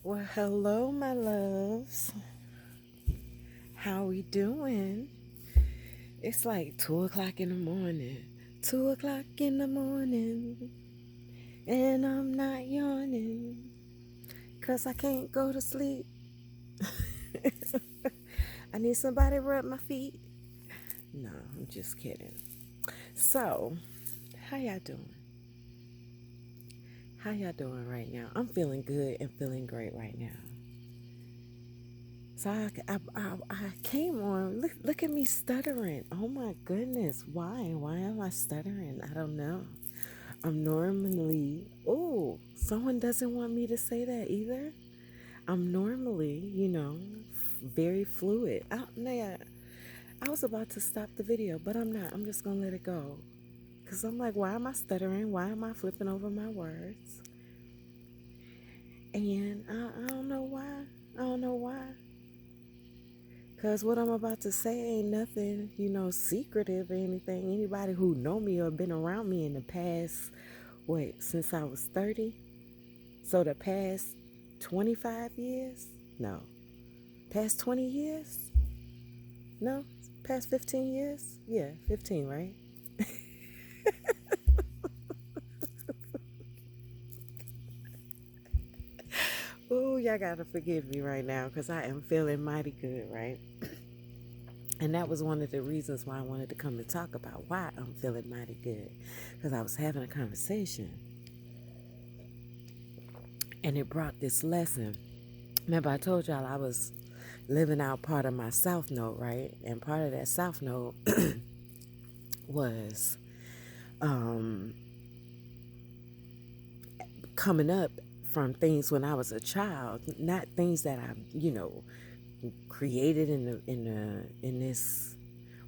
Well, hello, my loves. How we doing? It's like 2 o'clock in the morning. 2 o'clock in the morning, and I'm not yawning, 'cause I can't go to sleep. I need somebody to rub my feet. No, I'm just kidding. So, how y'all doing? How y'all doing right now? I'm feeling good and feeling great right now. So I came on. Look at me stuttering. Oh my goodness. Why? Why am I stuttering? I don't know. I'm normally, oh, someone doesn't want me to say that either. I'm normally, very fluid. I was about to stop the video, but I'm not. I'm just going to let it go. Because I'm like, why am I stuttering? Why am I flipping over my words? And I don't know why. I don't know why. Because what I'm about to say ain't nothing, secretive or anything. Anybody who know me or been around me in the past, since I was 30? So the past 25 years? No. Past 20 years? No. Past 15 years? Yeah, 15, right? Ooh, y'all gotta forgive me right now because I am feeling mighty good, right? And that was one of the reasons why I wanted to come and talk about why I'm feeling mighty good. Because I was having a conversation and it brought this lesson. Remember, I told y'all I was living out part of my South Node, right? And part of that South Node was um, coming up from things when I was a child, not things that I, created in this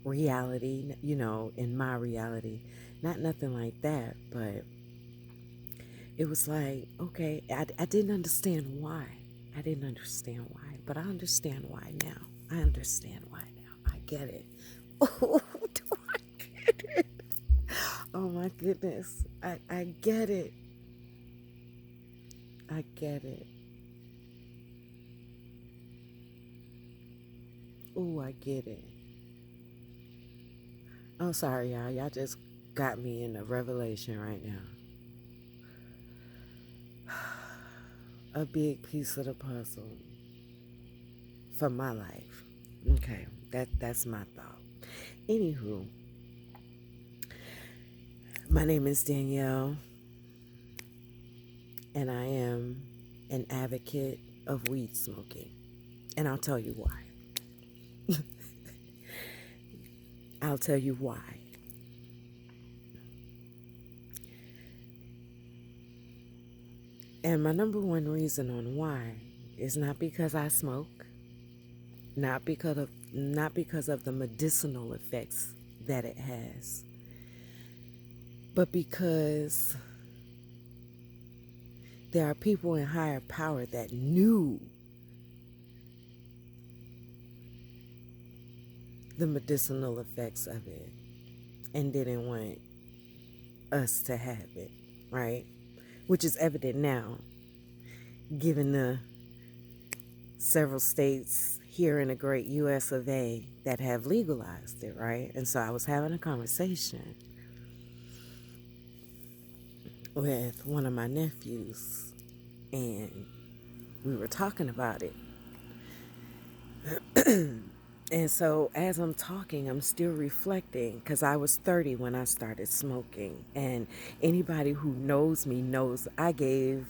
reality, in my reality, not nothing like that, but it was like, okay, I didn't understand why. I didn't understand why, but I understand why now. I understand why now. I get it. Oh, do I get it? Oh my goodness. I get it. I get it. Oh, I get it. I'm sorry, y'all. Y'all just got me in a revelation right now. A big piece of the puzzle for my life. Okay, that's my thought. Anywho, my name is Danielle, and I am an advocate of weed smoking. And I'll tell you why. I'll tell you why. And my number one reason on why is not because I smoke, not because of the medicinal effects that it has, but because there are people in higher power that knew the medicinal effects of it and didn't want us to have it, right? Which is evident now, given the several states here in the great US of A that have legalized it, right? And so I was having a conversation with one of my nephews, and we were talking about it. And so as I'm talking, I'm still reflecting because I was 30 when I started smoking. And anybody who knows me knows I gave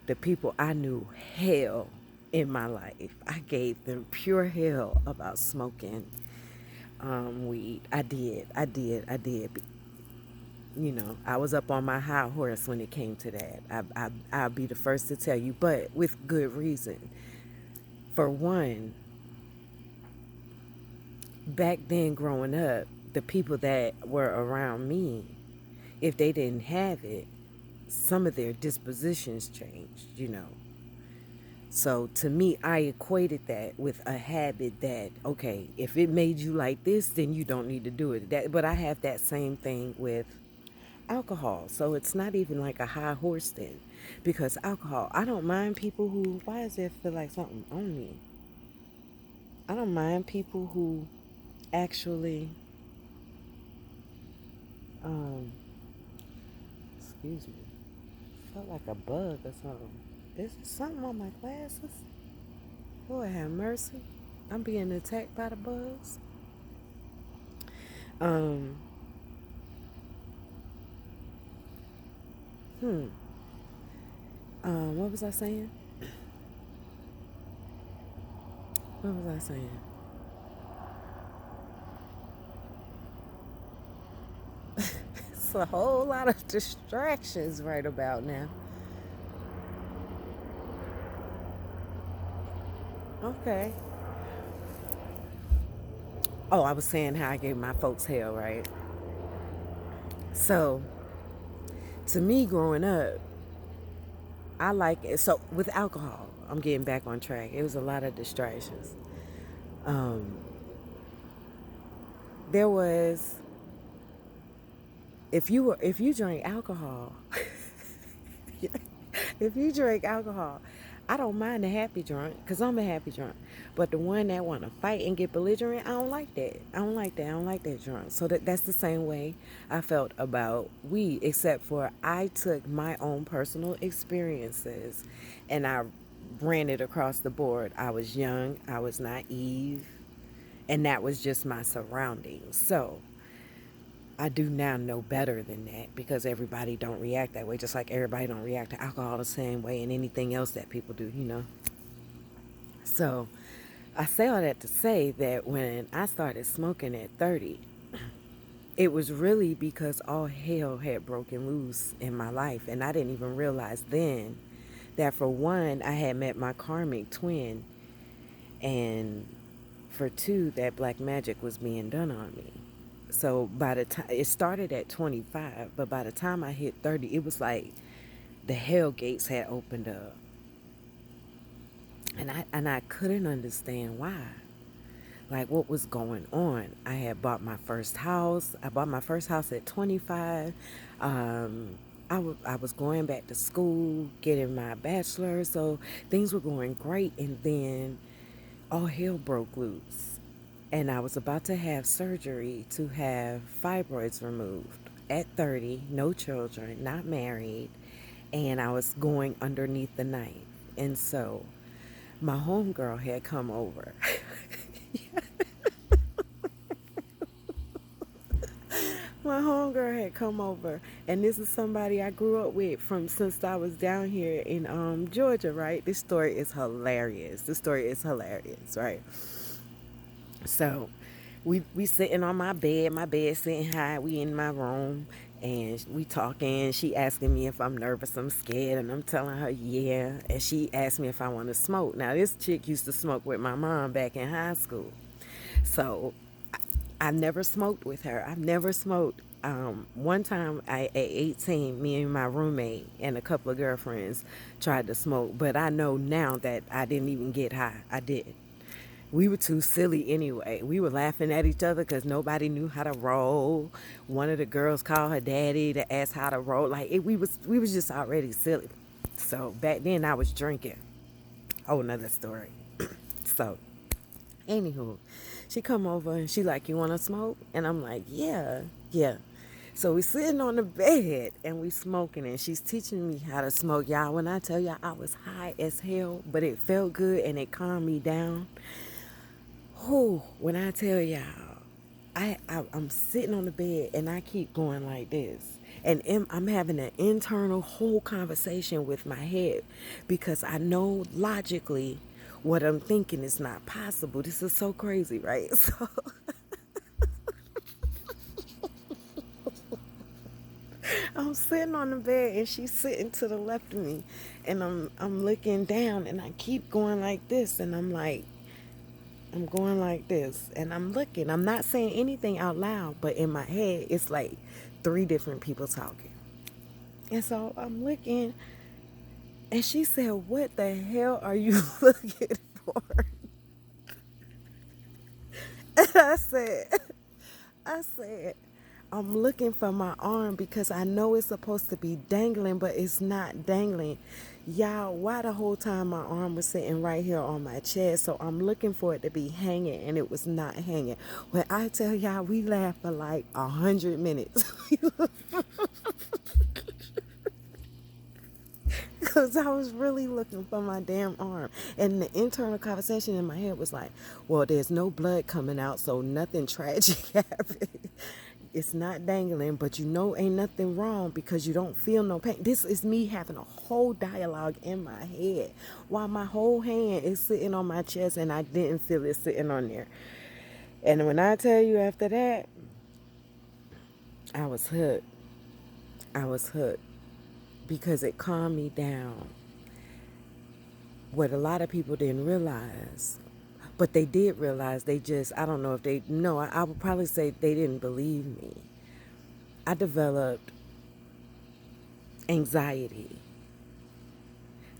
the people I knew hell in my life. I gave them pure hell about smoking weed. I did. I was up on my high horse when it came to that. I'll be the first to tell you, but with good reason. For one, back then growing up, the people that were around me, if they didn't have it, some of their dispositions changed. So to me, I equated that with a habit that, okay, if it made you like this, then you don't need to do it. But I have that same thing with alcohol. So it's not even like a high horse thing. Because alcohol, I don't mind people who, why does it feel like something on me? I don't mind people who actually, um, excuse me, felt like a bug or something. Is there something on my glasses? Lord have mercy. I'm being attacked by the bugs. Um, hmm. What was I saying? What was I saying? It's a whole lot of distractions right about now. Okay. Oh, I was saying how I gave my folks hell, right? So, to me, growing up, I like it. So, with alcohol, I'm getting back on track. It was a lot of distractions. Um, there was, if you drink alcohol, if you drink alcohol, I don't mind a happy drunk because I'm a happy drunk. But the one that want to fight and get belligerent, I don't like that. I don't like that. I don't like that drunk. So that's the same way I felt about weed, except for I took my own personal experiences and I ran it across the board. I was young, I was naive, and that was just my surroundings. So I do now know better than that because everybody don't react that way, just like everybody don't react to alcohol the same way and anything else that people do, you know. So I say all that to say that when I started smoking at 30, it was really because all hell had broken loose in my life, and I didn't even realize then that for one, I had met my karmic twin, and for two, that black magic was being done on me. So by the time it started at 25, but by the time I hit 30, it was like the hell gates had opened up. And I couldn't understand why. Like what was going on. I had bought my first house. I bought my first house at 25. Um, I was going back to school, getting my bachelor, so things were going great. And then all hell broke loose. And I was about to have surgery to have fibroids removed at 30, no children, not married, and I was going underneath the knife. And so my homegirl had come over. My homegirl had come over, and this is somebody I grew up with from since I was down here in Georgia, right? This story is hilarious. This story is hilarious, right? So we sitting on my bed sitting high, we in my room and we talking. She asking me if I'm nervous, I'm scared, and I'm telling her yeah. And she asked me if I want to smoke. Now this chick used to smoke with my mom back in high school. So I never smoked with her. I've never smoked. One time at 18, me and my roommate and a couple of girlfriends tried to smoke, but I know now that I didn't even get high. I didn't. We were too silly anyway. We were laughing at each other because nobody knew how to roll. One of the girls called her daddy to ask how to roll. We was just already silly. So back then I was drinking. Whole nother story. So anywho, she come over and she like, you want to smoke? And I'm like, yeah, yeah. So we sitting on the bed and we smoking and she's teaching me how to smoke. Y'all, when I tell y'all I was high as hell, but it felt good and it calmed me down. Whew, when I tell y'all, I'm sitting on the bed and I keep going like this. And I'm having an internal whole conversation with my head because I know logically what I'm thinking is not possible. This is so crazy, right? So I'm sitting on the bed and she's sitting to the left of me and I'm looking down and I keep going like this and I'm going like this and I'm looking. I'm not saying anything out loud, but in my head, it's like three different people talking. And so I'm looking and she said, what the hell are you looking for? And I said, I'm looking for my arm because I know it's supposed to be dangling, but it's not dangling. Y'all, why the whole time my arm was sitting right here on my chest? So I'm looking for it to be hanging, and it was not hanging. When I tell y'all, we laughed for like 100 minutes. Because I was really looking for my damn arm. And the internal conversation in my head was like, well, there's no blood coming out, so nothing tragic happened. It's not dangling, but you know ain't nothing wrong because you don't feel no pain. This is me having a whole dialogue in my head while my whole hand is sitting on my chest and I didn't feel it sitting on there. And when I tell you after that, I was hooked. I was hooked because it calmed me down. What a lot of people didn't realize, but they did realize, they just, I don't know if they, no, I would probably say they didn't believe me. I developed anxiety.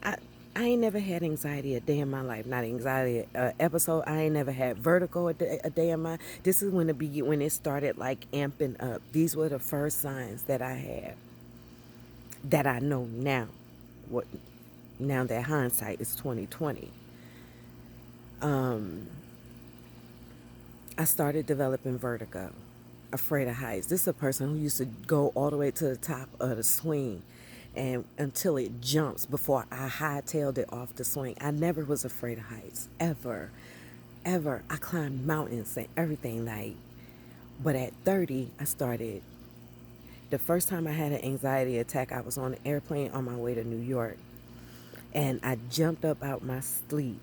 I, I ain't never had anxiety a day in my life. Not anxiety episode. I ain't never had vertigo a day in my. This is when it started like amping up. These were the first signs that I had that I know now. What now that hindsight is 2020. I started developing vertigo, afraid of heights. This is a person who used to go all the way to the top of the swing and until it jumps before I hightailed it off the swing. I never was afraid of heights, ever, ever. I climbed mountains and everything like, but at 30, I started, the first time I had an anxiety attack, I was on an airplane on my way to New York and I jumped up out my sleep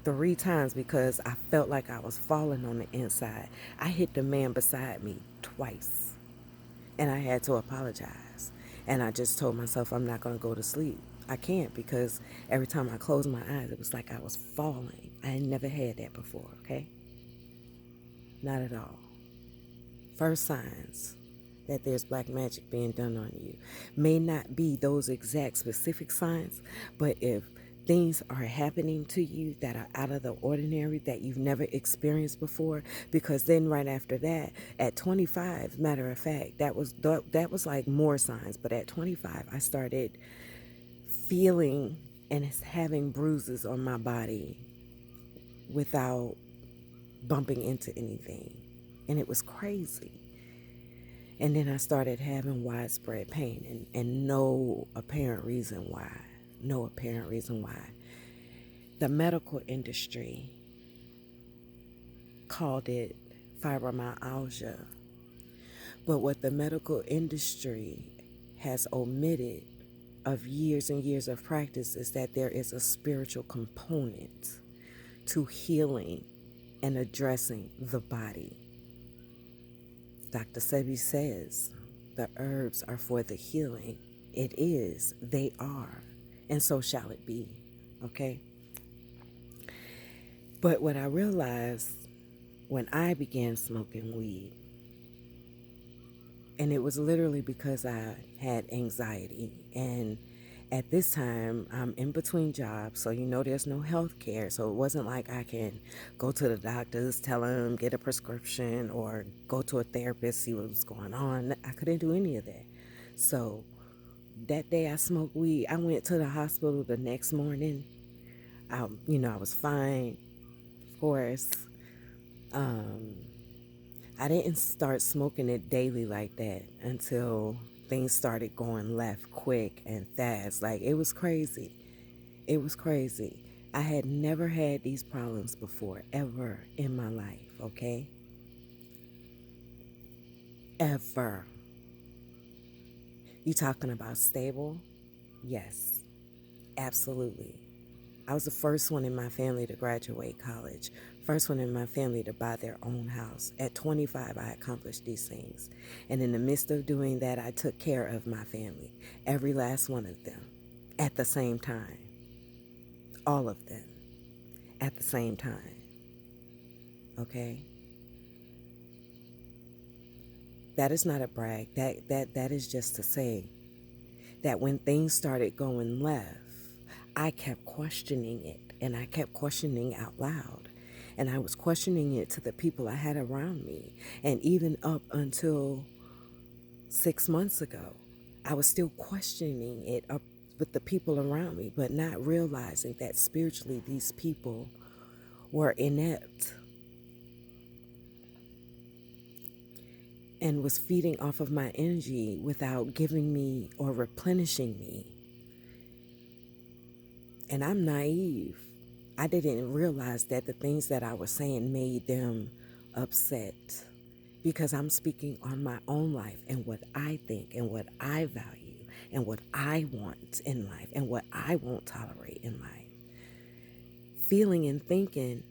3 times because I felt like I was falling on the inside. I hit the man beside me twice and I had to apologize. And I just told myself I'm not going to go to sleep. I can't because every time I closed my eyes, it was like I was falling. I had never had that before, okay? Not at all. First signs that there's black magic being done on you may not be those exact specific signs, but if things are happening to you that are out of the ordinary that you've never experienced before, because then right after that at 25, matter of fact, that was like more signs, but at 25 I started feeling and having bruises on my body without bumping into anything, and it was crazy. And then I started having widespread pain and no apparent reason why. No apparent reason why. The medical industry called it fibromyalgia. But what the medical industry has omitted of years and years of practice is that there is a spiritual component to healing and addressing the body. Dr. Sebi says the herbs are for the healing. It is. They are. And so shall it be. Okay? But what I realized when I began smoking weed, and it was literally because I had anxiety, and at this time I'm in between jobs, so there's no health care, so it wasn't like I can go to the doctors, tell them, get a prescription, or go to a therapist, see what was going on. I couldn't do any of that. So that day I smoked weed, I went to the hospital the next morning. I was fine, of course. I didn't start smoking it daily like that until things started going left quick and fast. Like, it was crazy. It was crazy. I had never had these problems before, ever in my life, okay? Ever. You talking about stable? Yes, absolutely. I was the first one in my family to graduate college, first one in my family to buy their own house. At 25, I accomplished these things. And in the midst of doing that, I took care of my family, every last one of them, at the same time. All of them, at the same time. Okay? That is not a brag. That is just to say that when things started going left, I kept questioning it, and I kept questioning out loud. And I was questioning it to the people I had around me. And even up until 6 months ago. I was still questioning it up with the people around me, but not realizing that spiritually these people were inept and was feeding off of my energy without giving me or replenishing me. And I'm naive. I didn't realize that the things that I was saying made them upset because I'm speaking on my own life and what I think and what I value and what I want in life and what I won't tolerate in life. Feeling and thinking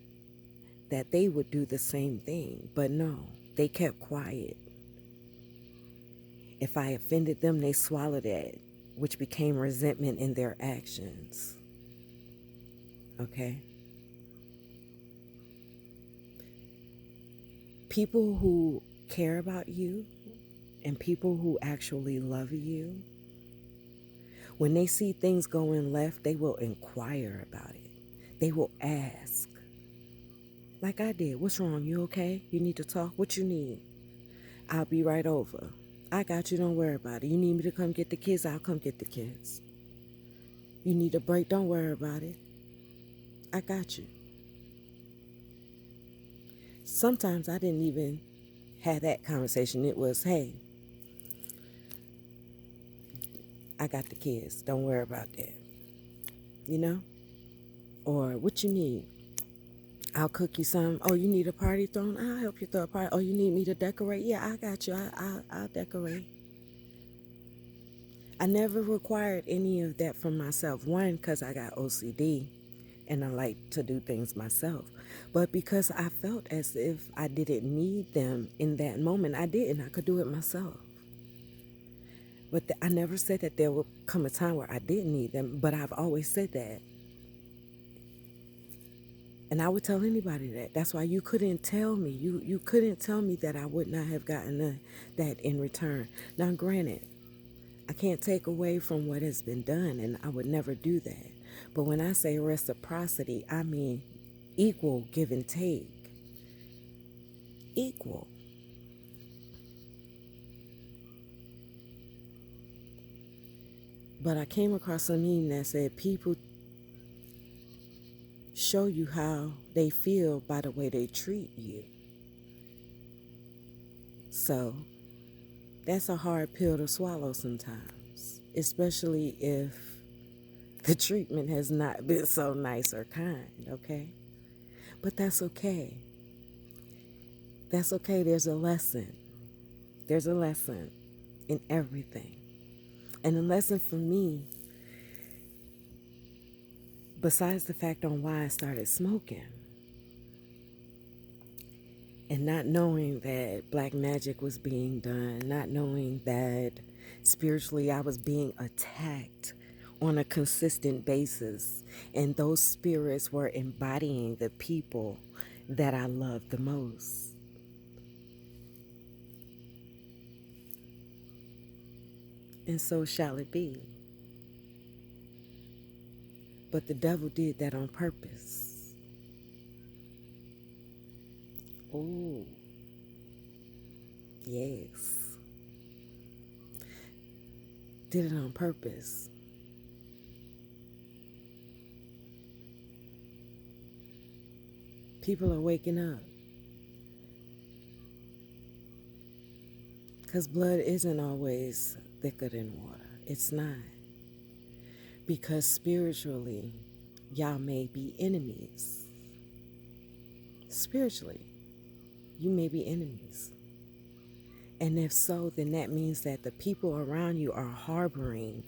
that they would do the same thing, but no, they kept quiet. If I offended them, they swallowed it, which became resentment in their actions. Okay? People who care about you and people who actually love you, when they see things going left, they will inquire about it. They will ask. Like I did, what's wrong? You okay? You need to talk? What you need? I'll be right over. I got you, don't worry about it. You need me to come get the kids? I'll come get the kids. You need a break? Don't worry about it. I got you. Sometimes I didn't even have that conversation. It was, hey, I got the kids. Don't worry about that. You know? Or what you need? I'll cook you some. Oh, you need a party thrown? I'll help you throw a party. Oh, you need me to decorate? Yeah, I got you. I'll decorate. I never required any of that from myself. One, because I got OCD and I like to do things myself. But because I felt as if I didn't need them in that moment, I didn't. I could do it myself. But I never said that there would come a time where I didn't need them, but I've always said that. And I would tell anybody that. That's why you couldn't tell me. You couldn't tell me that I would not have gotten that in return. Now, granted, I can't take away from what has been done, and I would never do that. But when I say reciprocity, I mean equal give and take. Equal. But I came across a meme that said people show you how they feel by the way they treat you. So that's a hard pill to swallow sometimes, especially if the treatment has not been so nice or kind, okay? But that's okay. That's okay. There's a lesson. There's a lesson in everything. And the lesson for me, besides the fact on why I started smoking, and not knowing that black magic was being done, not knowing that spiritually I was being attacked on a consistent basis, and those spirits were embodying the people that I loved the most. And so shall it be. But the devil did that on purpose. Oh, yes. Did it on purpose. People are waking up. Because blood isn't always thicker than water. It's not. Because spiritually, y'all may be enemies. Spiritually, you may be enemies. And if so, then that means that the people around you are harboring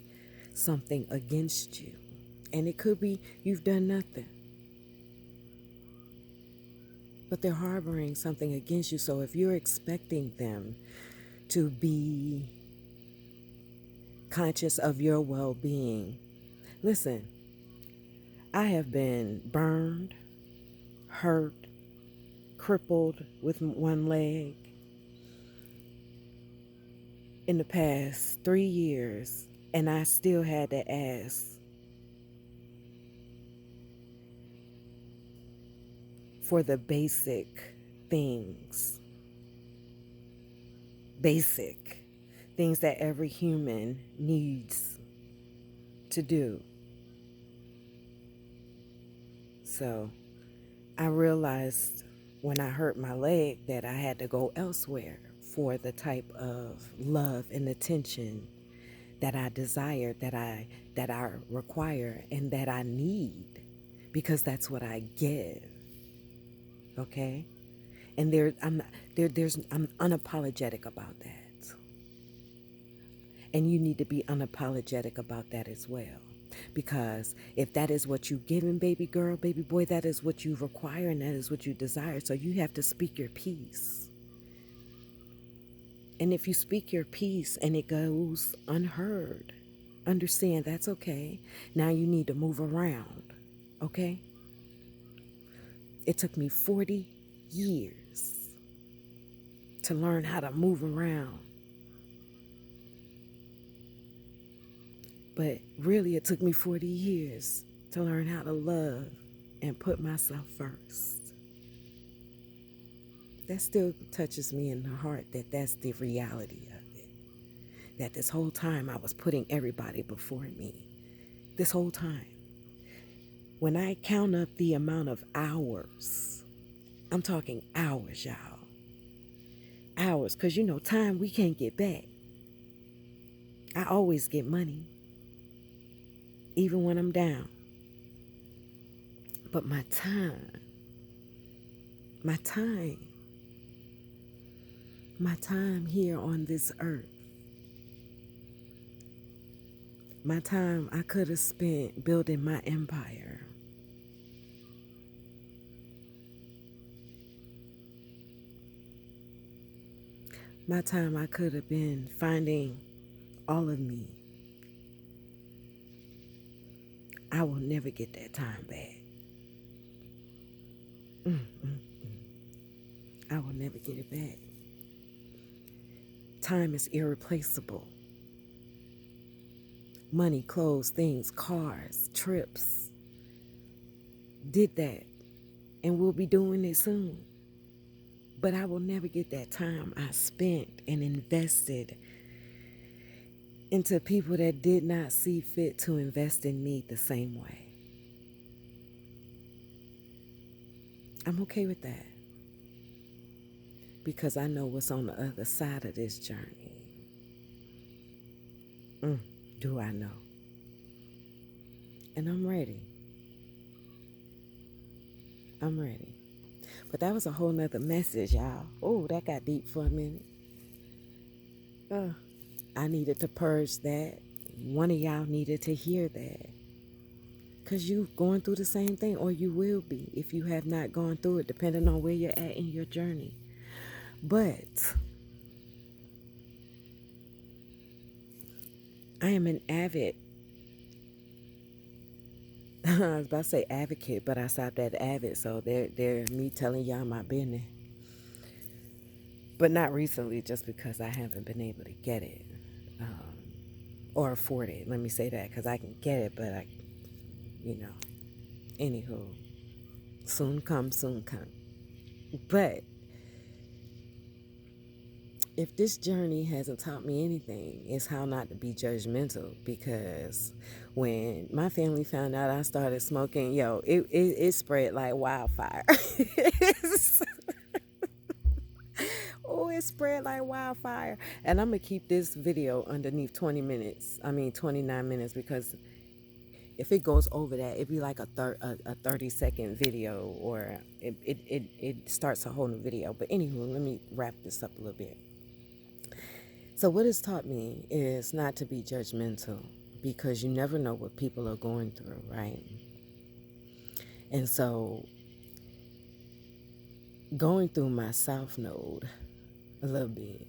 something against you. And it could be you've done nothing, but they're harboring something against you. So if you're expecting them to be conscious of your well-being, listen, I have been burned, hurt, crippled with one leg in the past 3 years, and I still had to ask for the basic things. Basic. things that every human needs to do. So I realized when I hurt my leg that I had to go elsewhere for the type of love and attention that I desire, that I require, and that I need, because that's what I give. Okay, and I'm unapologetic about that, and you need to be unapologetic about that as well. Because if that is what you giving, baby girl, baby boy, that is what you require and that is what you desire. So you have to speak your piece. And if you speak your piece and it goes unheard, understand that's okay. Now you need to move around. Okay? It took me 40 years to learn how to move around. But really, it took me 40 years to learn how to love and put myself first. That still touches me in the heart that that's the reality of it. That this whole time I was putting everybody before me. This whole time. When I count up the amount of hours, I'm talking hours, y'all. Hours, because you know, time we can't get back. I always get money, even when I'm down. But my time, my time, my time here on this earth, my time I could have spent building my empire. My time I could have been finding all of me. I will never get that time back. I will never get it back. Time is irreplaceable. Money, clothes, things, cars, trips. Did that. And we'll be doing it soon. But I will never get that time I spent and invested into people that did not see fit to invest in me the same way. I'm okay with that. Because I know what's on the other side of this journey. Do I know? And I'm ready. I'm ready. But that was a whole nother message, y'all. Oh, that got deep for a minute. I needed to purge that. One of y'all needed to hear that. Because you going through the same thing, or you will be if you have not gone through it, depending on where you're at in your journey. But I am an avid, I was about to say advocate, but I stopped at avid, so they're me telling y'all my business. But not recently, just because I haven't been able to get it or afford it. Let me say that, because I can get it, but anywho, soon come, soon come. But if this journey hasn't taught me anything, it's how not to be judgmental. Because when my family found out I started smoking, it spread like wildfire. Oh, it spread like wildfire. And I'm going to keep this video underneath 29 minutes, because if it goes over that, it'd be like a 30-second video, or it starts a whole new video. But anywho, let me wrap this up a little bit. So what it's taught me is not to be judgmental, because you never know what people are going through, right? And so going through my South Node a little bit,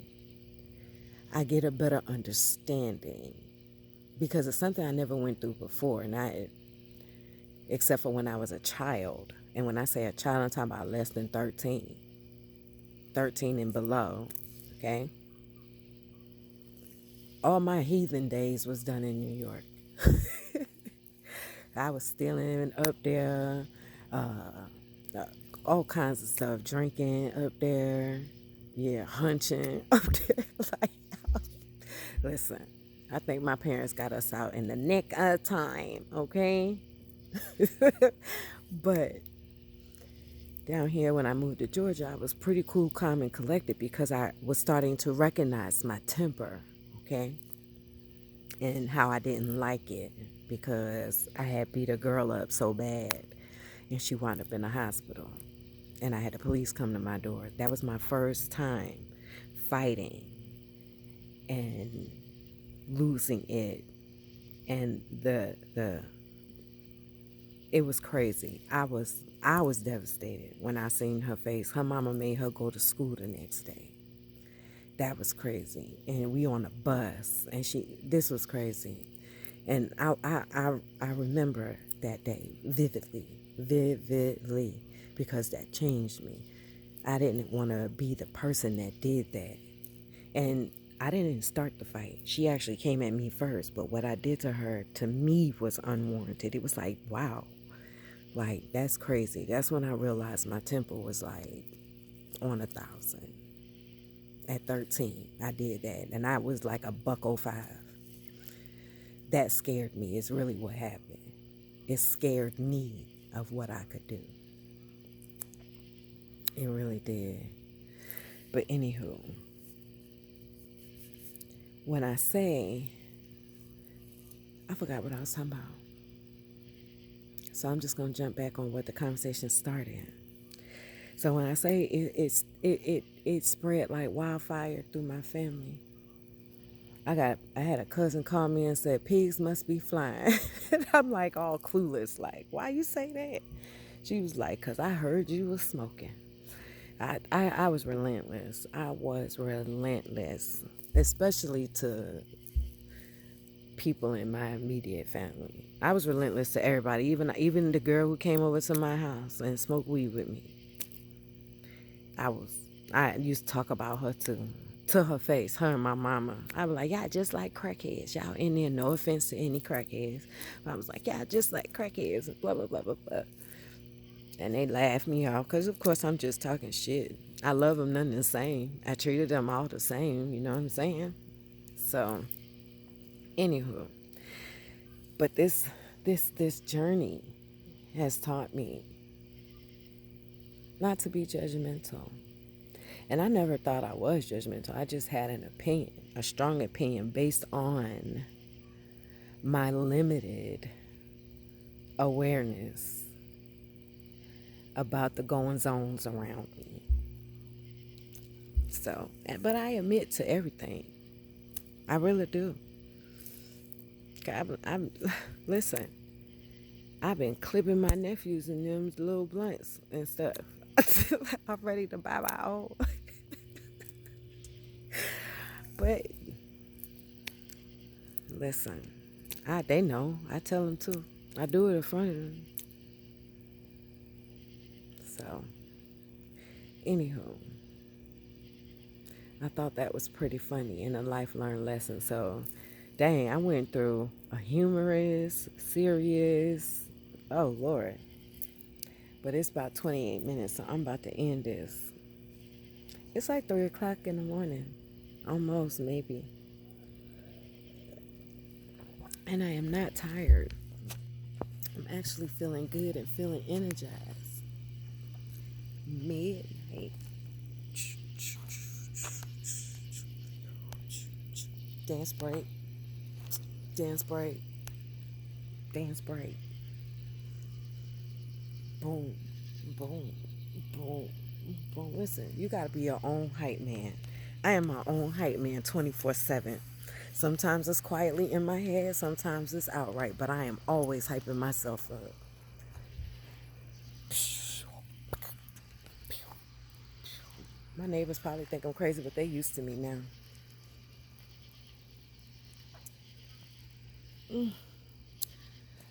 I get a better understanding, because it's something I never went through before, except for when I was a child. And when I say a child, I'm talking about less than 13 and below, okay? All my heathen days was done in New York. I was stealing up there, all kinds of stuff, drinking up there, hunching up there, like Listen, I think my parents got us out in the nick of time, okay? But down here, when I moved to Georgia, I was pretty cool, calm, and collected because I was starting to recognize my temper, okay? And how I didn't like it because I had beat a girl up so bad and she wound up in the hospital. And I had the police come to my door. That was my first time fighting and losing it. And the it was crazy. I was devastated when I seen her face. Her mama made her go to school the next day. That was crazy. And we on a bus, and this was crazy. And I remember that day vividly, because that changed me. I didn't want to be the person that did that. And I didn't start the fight. She actually came at me first, but what I did to her, to me, was unwarranted. It was like, wow, like, that's crazy. That's when I realized my temper was like on 1,000. At 13, I did that, and I was like a buck 05. That scared me, is really what happened. It scared me of what I could do. It really did. But anywho, when I say, I forgot what I was talking about. So I'm just going to jump back on what the conversation started. So when I say it spread like wildfire through my family, I had a cousin call me and said pigs must be flying. And I'm like all clueless, like, why you say that? She was like, 'cause I heard you was smoking. I was relentless. I was relentless, especially to people in my immediate family. I was relentless to everybody, even the girl who came over to my house and smoked weed with me. I used to talk about her to her face, her and my mama. I was like, y'all just like crackheads. Y'all in there, no offense to any crackheads. But I was like, y'all just like crackheads, and blah, blah, blah, blah, blah. And they laughed me off because, of course, I'm just talking shit. I love them none the same. I treated them all the same, you know what I'm saying? So, anywho, but this journey has taught me not to be judgmental. And I never thought I was judgmental. I just had an opinion, a strong opinion based on my limited awareness about the goings-ons around me. So, but I admit to everything. I really do. Listen, I've been clipping my nephews and them little blunts and stuff. I'm ready to buy my own. But listen, they know. I tell them too. I do it in front of them. So, anywho, I thought that was pretty funny and a life learned lesson. So, dang, I went through a humorous, serious, oh Lord. But it's about 28 minutes, so I'm about to end this. It's like 3 o'clock in the morning. Almost, maybe. And I am not tired. I'm actually feeling good and feeling energized. Midnight. Dance break. Dance break. Dance break. Boom. Boom. Boom. Boom. Listen, you gotta be your own hype man. I am my own hype man 24/7. Sometimes it's quietly in my head, sometimes it's outright, but I am always hyping myself up. My neighbors probably think I'm crazy, but they used to me now.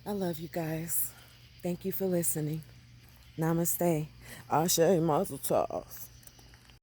I love you guys. Thank you for listening. Namaste. Ashe Mazel Tov.